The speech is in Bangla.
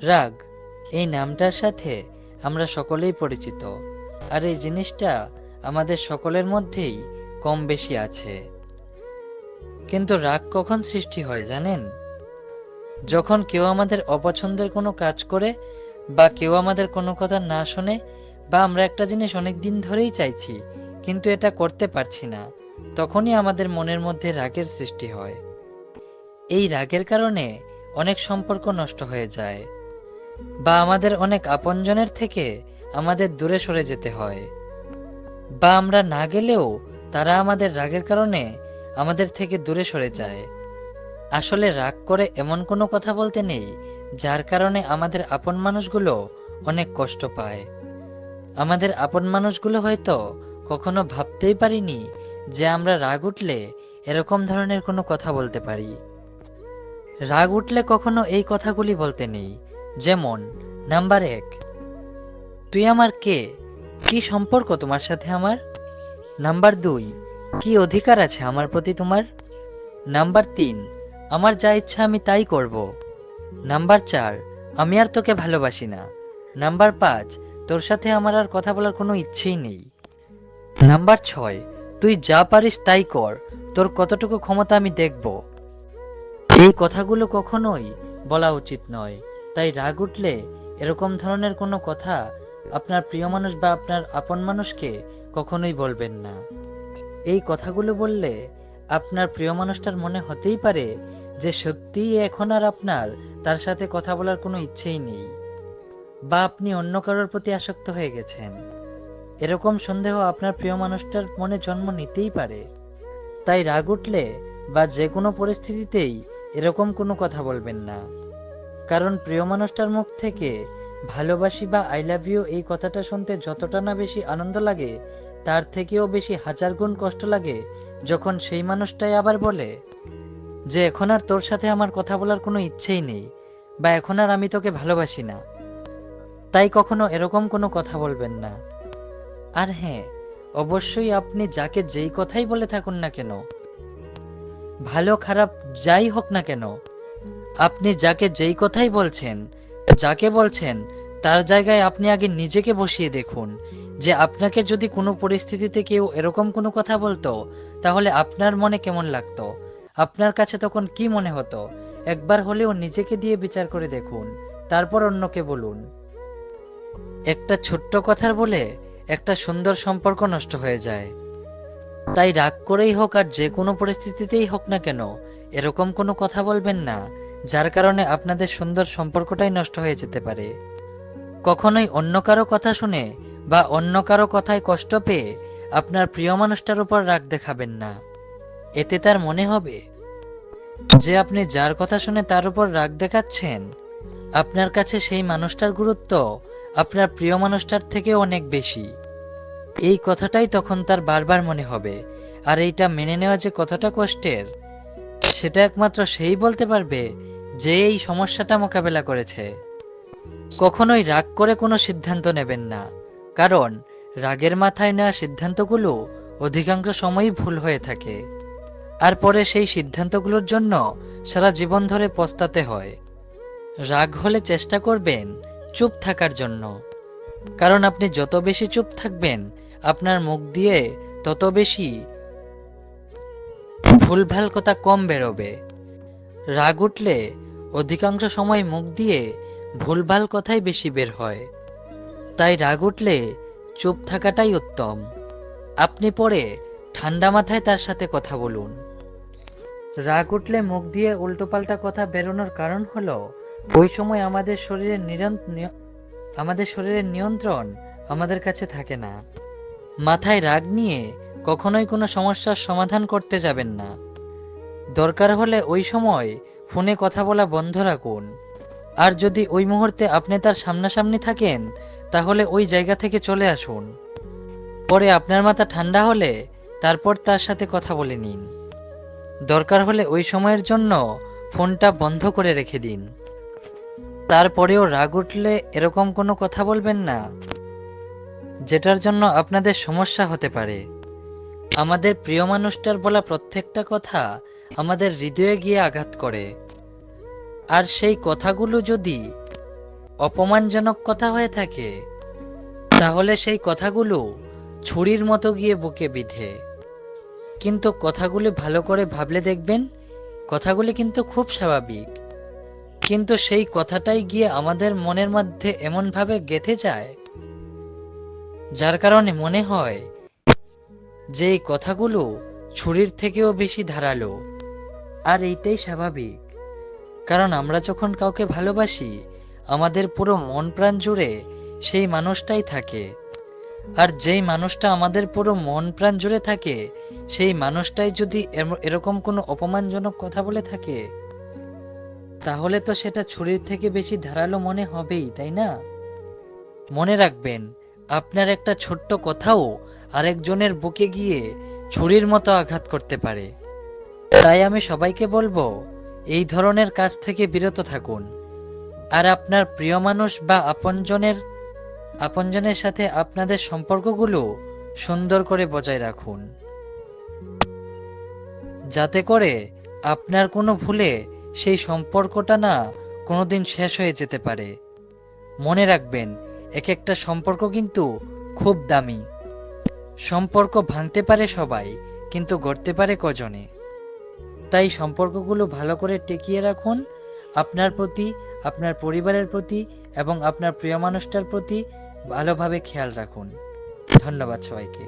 রাগ এই নামটার সাথে আমরা সকলেই পরিচিত, আর এই জিনিসটা আমাদের সকলের মধ্যেই কম বেশি আছে। কিন্তু রাগ কখন সৃষ্টি হয় জানেন? যখন কেউ আমাদের অপছন্দের কোনো কাজ করে, বা কেউ আমাদের কোনো কথা না শোনে, বা আমরা একটা জিনিস অনেক দিন ধরেই চাইছি কিন্তু এটা করতে পারছি না, তখনই আমাদের মনের মধ্যে রাগের সৃষ্টি হয়। এই রাগের কারণে অনেক সম্পর্ক নষ্ট হয়ে যায়, বা আমাদের অনেক আপনজনের থেকে আমাদের দূরে সরে যেতে হয়, বা আমরা না গেলেও তারা আমাদের রাগের কারণে আমাদের থেকে দূরে সরে যায়। আসলে রাগ করে এমন কোনো কথা বলতে নেই যার কারণে আমাদের আপন মানুষগুলো অনেক কষ্ট পায়। আমাদের আপন মানুষগুলো হয়তো কখনো ভাবতেই পারিনি যে আমরা রাগ উঠলে এরকম ধরনের কোনো কথা বলতে পারি। রাগ উঠলে কখনো এই কথাগুলি বলতে নেই, যেমন নাম্বার 1, তুই আমার কে? কি সম্পর্ক তোমার সাথে আমার? নাম্বার 2, কি অধিকার আছে আমার প্রতি তোমার? নাম্বার 3, আমার যা ইচ্ছা আমি তাই করব। নাম্বার 4, আমি আর তোকে ভালোবাসি না। নাম্বার 5, তোর সাথে আমার আর কথা বলার কোনো ইচ্ছেই নেই। নাম্বার 6, তুই যা পারিস তাই কর, তোর কতটুকু ক্ষমতা আমি দেখব। এই কথাগুলো কখনোই বলা উচিত নয়। তাই রাগ উঠলে এরকম ধরনের কোনো কথা আপনার প্রিয় মানুষ বা আপনার আপন মানুষকে কখনোই বলবেন না। এই কথাগুলো বললে আপনার প্রিয় মানুষটার মনে হতেই পারে যে সত্যিই এখন আর আপনার তার সাথে কথা বলার কোনো ইচ্ছেই নেই, বা আপনি অন্য কারোর প্রতি আসক্ত হয়ে গেছেন। এরকম সন্দেহ আপনার প্রিয় মানুষটার মনে জন্ম নিতেই পারে। তাই রাগ উঠলে বা যে কোনো পরিস্থিতিতেই এরকম কোনো কথা বলবেন না। কারণ প্রিয় মানুষটার মুখ থেকে ভালোবাসি বা আই লাভ ইউ এই কথাটা শুনতে যতটা না বেশি আনন্দ লাগে, তার থেকেও বেশি হাজার গুণ কষ্ট লাগে যখন সেই মানুষটাই আবার বলে যে এখন আর তোর সাথে আমার কথা বলার কোনো ইচ্ছেই নেই, বা এখন আর আমি তোকে ভালোবাসি না। তাই কখনো এরকম কোনো কথা বলবেন না। আর হ্যাঁ, অবশ্যই আপনি যাকে যেই কথাই বলে থাকুন না কেন, ভালো খারাপ যাই হোক না কেন, আপনি যাকে যেই কথাই বলছেন, যাকে বলছেন, তার জায়গায় আপনি আগে নিজেকে বসিয়ে দেখুন যে আপনাকে যদি কোনো পরিস্থিতিতে কেউ এরকম কোনো কথা বলতো, তাহলে আপনার মনে কেমন লাগতো, আপনার কাছে তখন কি মনে হতো। একবার হলেও নিজেকে দিয়ে বিচার করে দেখুন, তারপর অন্যকে বলুন। একটা ছোট্ট কথার বলে একটা সুন্দর সম্পর্ক নষ্ট হয়ে যায়। তাই রাগ করেই হোক আর যে কোনো পরিস্থিতিতেই হোক না কেন, এরকম কোনো কথা বলবেন না যার কারণে আপনাদের সুন্দর সম্পর্কটাই নষ্ট হয়ে যেতে পারে। কখনোই অন্য কারো কথা শুনে বা অন্য কারো কথায় কষ্ট পেয়ে আপনার প্রিয় মানুষটার উপর রাগ দেখাবেন না। এতে তার মনে হবে যে আপনি যার কথা শুনে তার উপর রাগ দেখাচ্ছেন, আপনার কাছে সেই মানুষটার গুরুত্ব আপনার প্রিয় মানুষটার থেকে অনেক বেশি। এই কথাটাই তখন তার বারবার মনে হবে। আর এইটা মেনে নেওয়া যে কতটা কষ্টের, সেটা একমাত্র সেই বলতে পারবে যে এই সমস্যাটা মোকাবেলা করেছে। কখনোই রাগ করে কোনো সিদ্ধান্ত নেবেন না, কারণ রাগের মাথায় নেওয়া সিদ্ধান্তগুলো অধিকাংশ সময়ই ভুল হয়ে থাকে, আর পরে সেই সিদ্ধান্তগুলোর জন্য সারা জীবন ধরে পস্তাতে হয়। রাগ হলে চেষ্টা করবেন চুপ থাকার জন্য, কারণ আপনি যত বেশি চুপ থাকবেন আপনার মুখ দিয়ে তত বেশি ভুলভাল কথা কম বেরোবে। রাগ উঠলে অধিকাংশ সময় মুখ দিয়ে ভুলভাল কথাই বেশি বের হয়। তাই রাগ উঠলে চুপ থাকাটাই উত্তম। আপনি পরে ঠান্ডা মাথায় তার সাথে কথা বলুন। রাগ উঠলে মুখ দিয়ে উল্টোপাল্টা কথা বেরোনোর কারণ হলো ওই সময় আমাদের শরীরের নিয়ন্ত্রণ আমাদের কাছে থাকে না। মাথায় রাগ নিয়ে কখনোই কোনো সমস্যার সমাধান করতে যাবেন না। দরকার হলে ওই সময় ফোনে কথা বলা বন্ধ রাখুন। আর যদি ওই মুহূর্তে আপনি তার সামনাসামনি থাকেন, তাহলে ওই জায়গা থেকে চলে আসুন। পরে আপনার মাথা ঠান্ডা হলে তারপর তার সাথে কথা বলে নিন। দরকার হলে ওই সময়ের জন্য ফোনটা বন্ধ করে রেখে দিন। তারপরেও রাগ উঠলে এরকম কোনো কথা বলবেন না যেটার জন্য আপনাদের সমস্যা হতে পারে। আমাদের প্রিয় মানুষটার বলা প্রত্যেকটা কথা আমাদের হৃদয়ে গিয়ে আঘাত করে। আর সেই কথাগুলো যদি অপমানজনক কথা হয়ে থাকে, তাহলে সেই কথাগুলো ছুরির মতো গিয়ে বুকে বিঁধে। কিন্তু কথাগুলি ভালো করে ভাবলে দেখবেন কথাগুলি কিন্তু খুব স্বাভাবিক, কিন্তু সেই কথাটাই গিয়ে আমাদের মনের মধ্যে এমনভাবে গেঁথে যায়, যার কারণে মনে হয় যে এই কথাগুলো ছুরির থেকেও বেশি ধারালো। আর এইটাই স্বাভাবিক, কারণ আমরা যখন কাউকে ভালোবাসি আমাদের পুরো মন প্রাণ জুড়ে সেই মানুষটাই থাকে। আর যেই মানুষটা আমাদের পুরো মন প্রাণ জুড়ে থাকে সেই মানুষটাই যদি এরকম কোনো অপমানজনক কথা বলে থাকে, তাহলে তো সেটা ছুরির থেকে বেশি ধারালো মনে হবেই, তাই না? মনে রাখবেন, আপনার একটা ছোট্ট কথাও আরেকজনের বুকে গিয়ে ছুরির মতো আঘাত করতে পারে। তাই আমি সবাইকে বলবো, এই ধরনের কাজ থেকে বিরত থাকুন। আর আপনার প্রিয় মানুষ বা আপনজনের সাথে আপনাদের সম্পর্কগুলো সুন্দর করে বজায় রাখুন, যাতে করে আপনার কোনো ভুলে সেই সম্পর্কটা না কোনোদিন শেষ হয়ে যেতে পারে। মনে রাখবেন, এক একটা সম্পর্ক কিন্তু খুব দামি। সম্পর্ক ভাঙতে পারে সবাই, কিন্তু গড়তে পারে কজনে। তাই সম্পর্কগুলো ভালো করে টিকিয়ে রাখুন। আপনার প্রতি, আপনার পরিবারের প্রতি এবং আপনার প্রিয় মানুষটার প্রতি ভালোভাবে খেয়াল রাখুন। ধন্যবাদ সবাইকে।